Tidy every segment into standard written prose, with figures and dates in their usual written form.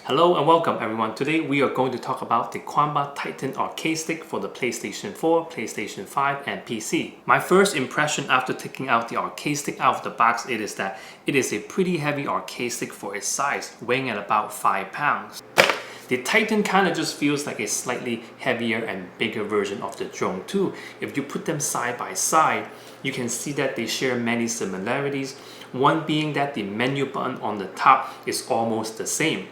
Hello and welcome everyone. Today we are going to talk about the Qanba Titan arcade stick for the PlayStation 4, PlayStation 5 and PC. My first impression after taking out the arcade stick out of the box is that it is a pretty heavy arcade stick for its size, weighing at about 5 pounds. The Titan kind of just feels like a slightly heavier and bigger version of the Drone 2. If you put them side by side, you can see that they share many similarities, one being that the menu button on the top is almost the same.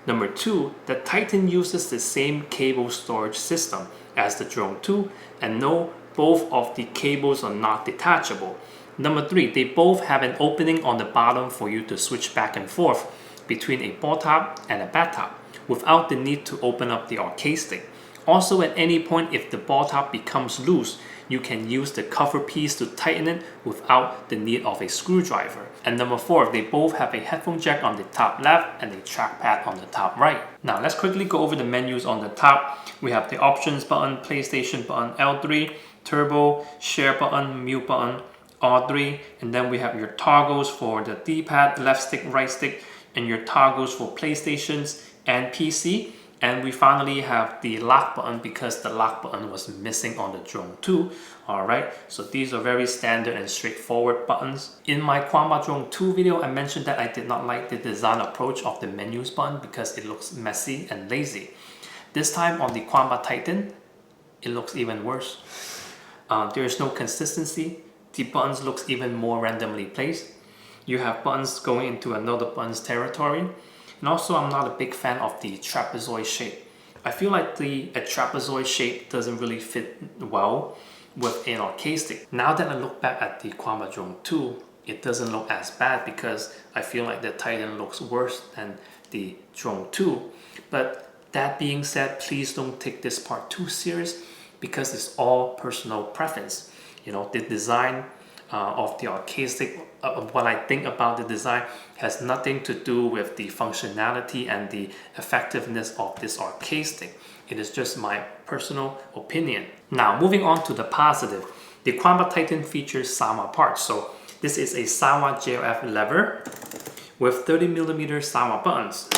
Number 2, the Titan uses the same cable storage system as the Drone 2, and no, both of the cables are not detachable. Number 3, they both have an opening on the bottom for you to switch back and forth between a ball top and a bat top without the need to open up the arcade stick. Also, at any point if the ball top becomes loose, you can use the cover piece to tighten it without the need of a screwdriver. And number 4, they both have a headphone jack on the top left and a trackpad on the top right. Now let's quickly go over the menus on the top. We have the options button, PlayStation button, L3, turbo, share button, mute button, R3, and then we have your toggles for the D-pad, left stick, right stick, and your toggles for PlayStations and PC. And we finally have the lock button because the lock button was missing on the Drone 2. Alright, so these are very standard and straightforward buttons. In my Qanba Drone 2 video, I mentioned that I did not like the design approach of the menus button because it looks messy and lazy. This time on the Qanba Titan, it looks even worse. There is no consistency. The buttons looks even more randomly placed. You have buttons going into another button's territory. And also, I'm not a big fan of the trapezoid shape. I feel like a trapezoid shape doesn't really fit well with an arcade stick. Now that I look back at the Qanba Drone 2, it doesn't look as bad because I feel like the Titan looks worse than the Drone 2. But that being said, please don't take this part too serious because it's all personal preference. You know, the design of the arcade stick, what I think about the design has nothing to do with the functionality and the effectiveness of this arcade stick. It is just my personal opinion. Now moving on to the positive, the Qanba Titan features Sanwa parts. So this is a Sanwa JLF lever with 30mm Sanwa buttons.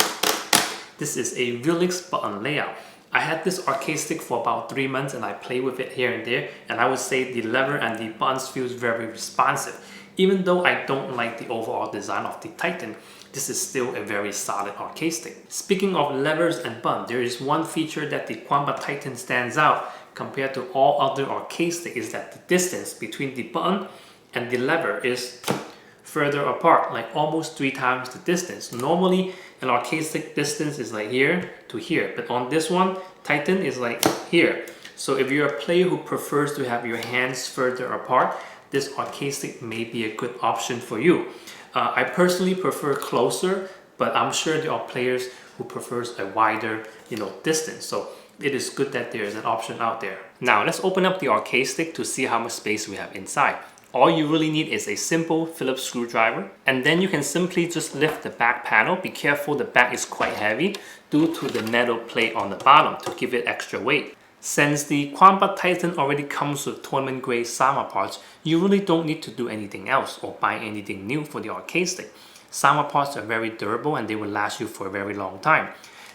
This is a Relix button layout. I had this arcade stick for about 3 months and I play with it here and there, and I would say the lever and the buttons feels very responsive. Even though I don't like the overall design of the Titan, this is still a very solid arcade stick. Speaking of levers and buttons, there is one feature that the Qanba Titan stands out compared to all other arcade sticks is that the distance between the button and the lever is further apart, like almost 3 times the distance. Normally, an arcade stick distance is like here to here, but on this one, Titan is like here. So if you're a player who prefers to have your hands further apart, this arcade stick may be a good option for you. I personally prefer closer, but I'm sure there are players who prefers a wider, distance. So it is good that there is an option out there. Now let's open up the arcade stick to see how much space we have inside. All you really need is a simple Phillips screwdriver, and then you can simply just lift the back panel. Be careful, the back is quite heavy due to the metal plate on the bottom to give it extra weight. Since the Qanba Titan already comes with tournament grade Sanwa parts, you really don't need to do anything else or buy anything new for the arcade stick. Sanwa parts are very durable and they will last you for a very long time.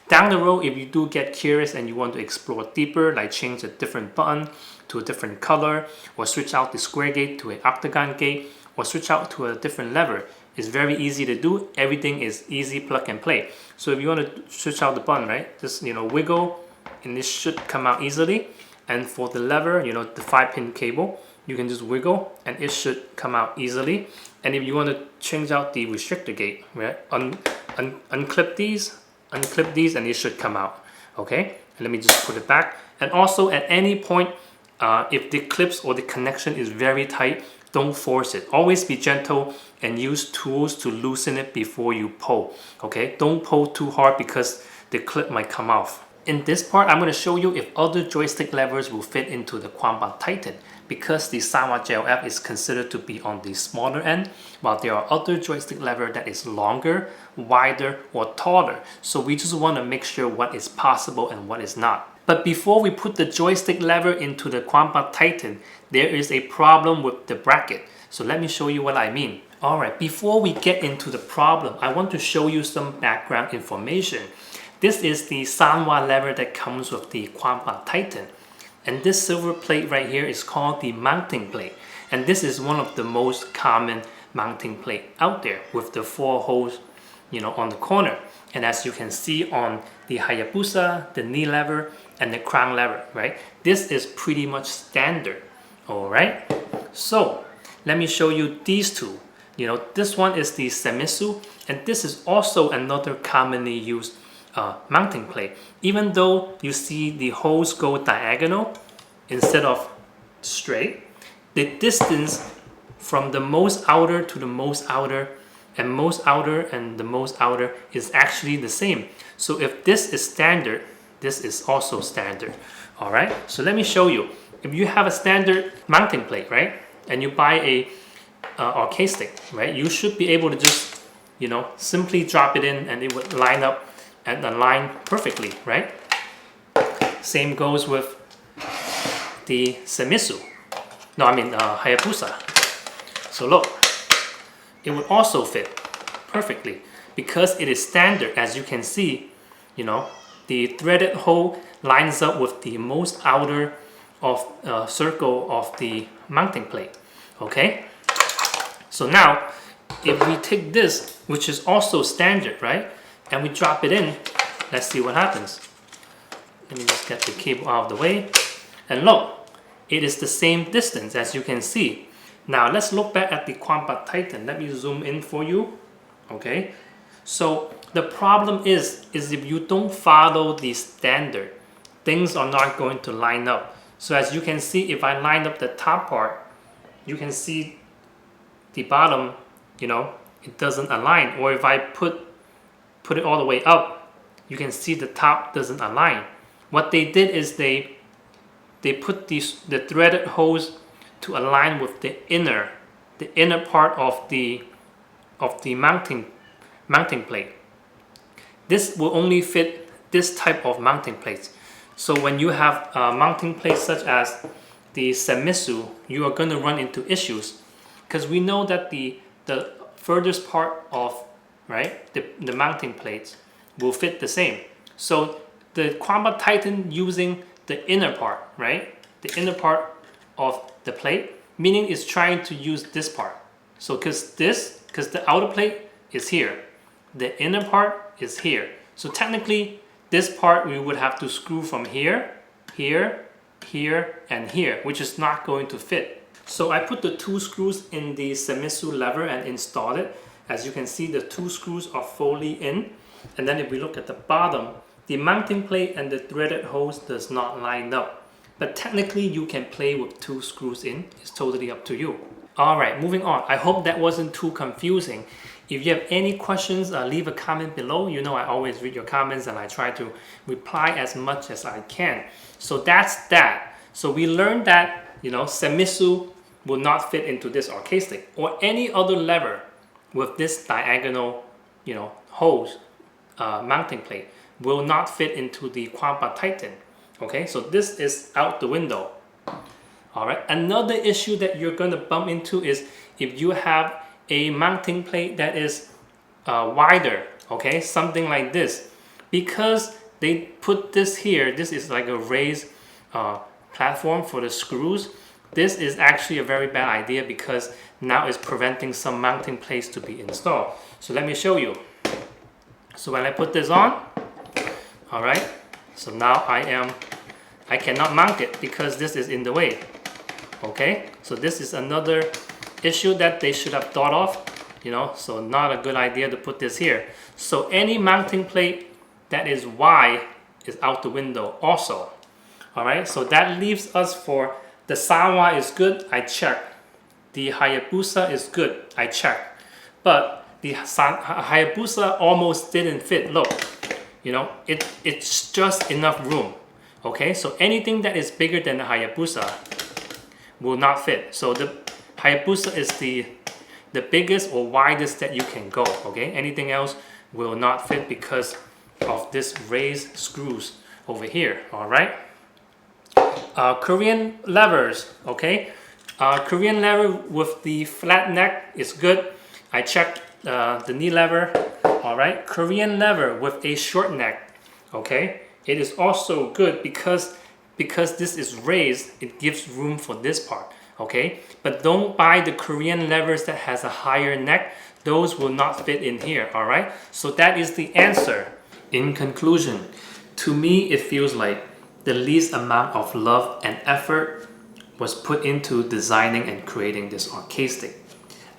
Down the road, if you do get curious and you want to explore deeper, like change a different button to a different color, or switch out the square gate to an octagon gate, or switch out to a different lever, it's very easy to do. Everything is easy plug and play. So if you want to switch out the button, right, just wiggle, and this should come out easily. And for the lever, the 5-pin cable, you can just wiggle and it should come out easily. And if you want to change out the restrictor gate, right, unclip these, and it should come out. Okay, and let me just put it back. And also at any point, if the clips or the connection is very tight, don't force it. Always be gentle and use tools to loosen it before you pull. Okay, don't pull too hard because the clip might come off. In this part, I'm going to show you if other joystick levers will fit into the Qanba Titan, because the Sanwa JLF is considered to be on the smaller end, while there are other joystick lever that is longer, wider, or taller. So we just want to make sure what is possible and what is not. But before we put the joystick lever into the Qanba Titan, there is a problem with the bracket. So let me show you what I mean. Alright, before we get into the problem, I want to show you some background information. This is the Sanwa lever that comes with the Qanba Titan. And this silver plate right here is called the mounting plate. And this is one of the most common mounting plate out there with the 4 holes, on the corner. And as you can see on the Hayabusa, the knee lever, and the crown lever, right? This is pretty much standard, alright? So, let me show you these two. This one is the Semisu, and this is also another commonly used mounting plate. Even though you see the holes go diagonal instead of straight, the distance from the most outer to the most outer and most outer and the most outer is actually the same. So if this is standard, this is also standard. Alright, so let me show you. If you have a standard mounting plate, right, and you buy a arcade stick, right, you should be able to just simply drop it in and it would line up and align perfectly, right? Same goes with the Semisu. No, I mean Hayabusa. So look, it would also fit perfectly because it is standard. As you can see, the threaded hole lines up with the most outer of circle of the mounting plate. Okay. So now, if we take this, which is also standard, right, and we drop it in, let's see what happens. Let me just get the cable out of the way. And look, it is the same distance as you can see. Now let's look back at the Qanba Titan. Let me zoom in for you. Okay, so the problem is if you don't follow the standard, things are not going to line up. So as you can see, if I line up the top part, you can see the bottom, it doesn't align. Or if I put it all the way up, you can see the top doesn't align. What they did is they put the threaded holes to align with the inner part of the mounting plate. This will only fit this type of mounting plates. So when you have mounting plates such as the Semisu, you are going to run into issues because we know that the furthest part of the mounting plates will fit the same. So the Qanba Titan using the inner part, right? The inner part of the plate, meaning it's trying to use this part. So because the outer plate is here, the inner part is here. So technically, this part we would have to screw from here, here, here, and here, which is not going to fit. So I put the 2 screws in the Semisu lever and installed it. As you can see, the 2 screws are fully in. And then if we look at the bottom, the mounting plate and the threaded holes does not line up. But technically, you can play with 2 screws in. It's totally up to you. Alright, moving on. I hope that wasn't too confusing. If you have any questions, leave a comment below. I always read your comments and I try to reply as much as I can. So that's that. So we learned that, Semisu will not fit into this arcade stick or any other lever with this diagonal, holes mounting plate will not fit into the Qanba Titan. Okay, so this is out the window. Alright, another issue that you're going to bump into is if you have a mounting plate that is wider, okay, something like this. Because they put this here, this is like a raised platform for the screws. This is actually a very bad idea because now it's preventing some mounting plates to be installed. So let me show you. So when I put this on, alright, so now I cannot mount it because this is in the way. Okay, so this is another issue that they should have thought of, so not a good idea to put this here. So any mounting plate that is Y is out the window also. Alright, so that leaves us for the Sanwa is good, I check. The Hayabusa is good, I check. But the Hayabusa almost didn't fit. Look, you know, it's just enough room. Okay, so anything that is bigger than the Hayabusa will not fit. So the Hayabusa is the biggest or widest that you can go. Okay, anything else will not fit because of this raised screws over here. All right. Korean levers. Okay, Korean lever with the flat neck is good. I checked the knee lever. All right, Korean lever with a short neck. Okay, it is also good because this is raised. It gives room for this part. Okay, but don't buy the Korean levers that has a higher neck. Those will not fit in here. All right, so that is the answer. In conclusion, to me it feels like the least amount of love and effort was put into designing and creating this arcade stick.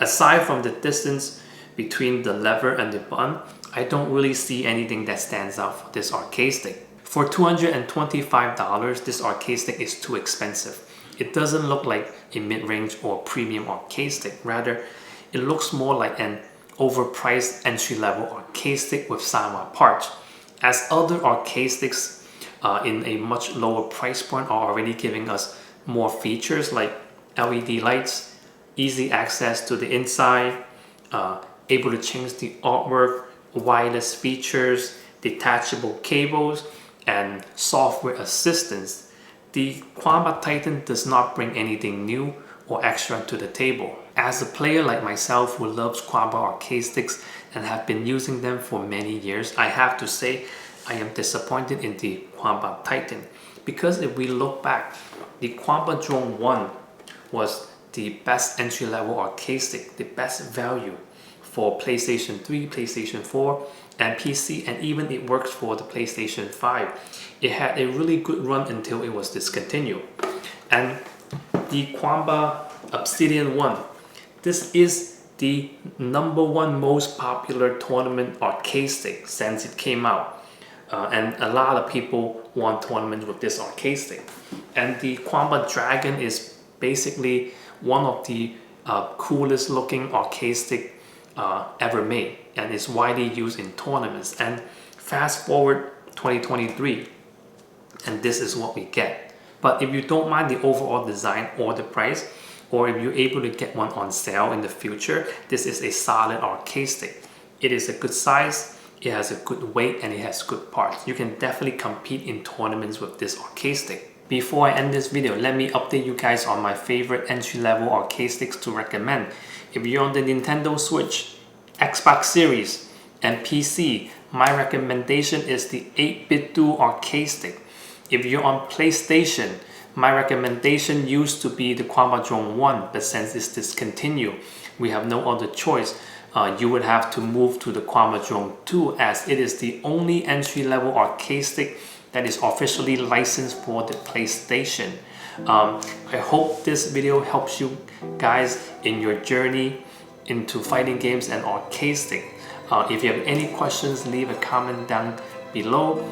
Aside from the distance between the lever and the button, I don't really see anything that stands out for this arcade stick. For $225, this arcade stick is too expensive. It doesn't look like a mid-range or premium arcade stick. Rather, it looks more like an overpriced entry-level arcade stick with Sanwa parts. As other arcade sticks in a much lower price point are already giving us more features like LED lights, easy access to the inside, able to change the artwork, wireless features, detachable cables, and software assistance. The Qanba Titan does not bring anything new or extra to the table. As a player like myself who loves Qanba arcade sticks and have been using them for many years, I have to say I am disappointed in the Qanba Titan, because if we look back, the Qanba Drone 1 was the best entry-level arcade stick, the best value for PlayStation 3, PlayStation 4, and PC, and even it works for the PlayStation 5. It had a really good run until it was discontinued. And the Qanba Obsidian 1, this is the #1 most popular tournament arcade stick since it came out. And a lot of people won tournaments with this arcade stick. And the Qanba Dragon is basically one of the coolest looking arcade stick ever made, and is widely used in tournaments. And fast forward 2023, and this is what we get. But if you don't mind the overall design or the price, or if you're able to get one on sale in the future, this is a solid arcade stick. It is a good size, it has a good weight, and it has good parts. You can definitely compete in tournaments with this arcade stick. Before I end this video, let me update you guys on my favorite entry-level arcade sticks to recommend. If you're on the Nintendo Switch, Xbox Series, and PC, my recommendation is the 8-bit Duo arcade stick. If you're on PlayStation, my recommendation used to be the Qanba Drone 1, but since it's discontinued, we have no other choice. You would have to move to the Qanba Drone 2, as it is the only entry-level arcade stick that is officially licensed for the PlayStation. I hope this video helps you guys in your journey into fighting games and arcade stick. If you have any questions, leave a comment down below.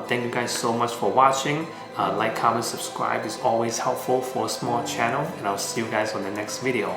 Thank you guys so much for watching. Like, comment, subscribe is always helpful for a small channel, and I'll see you guys on the next video.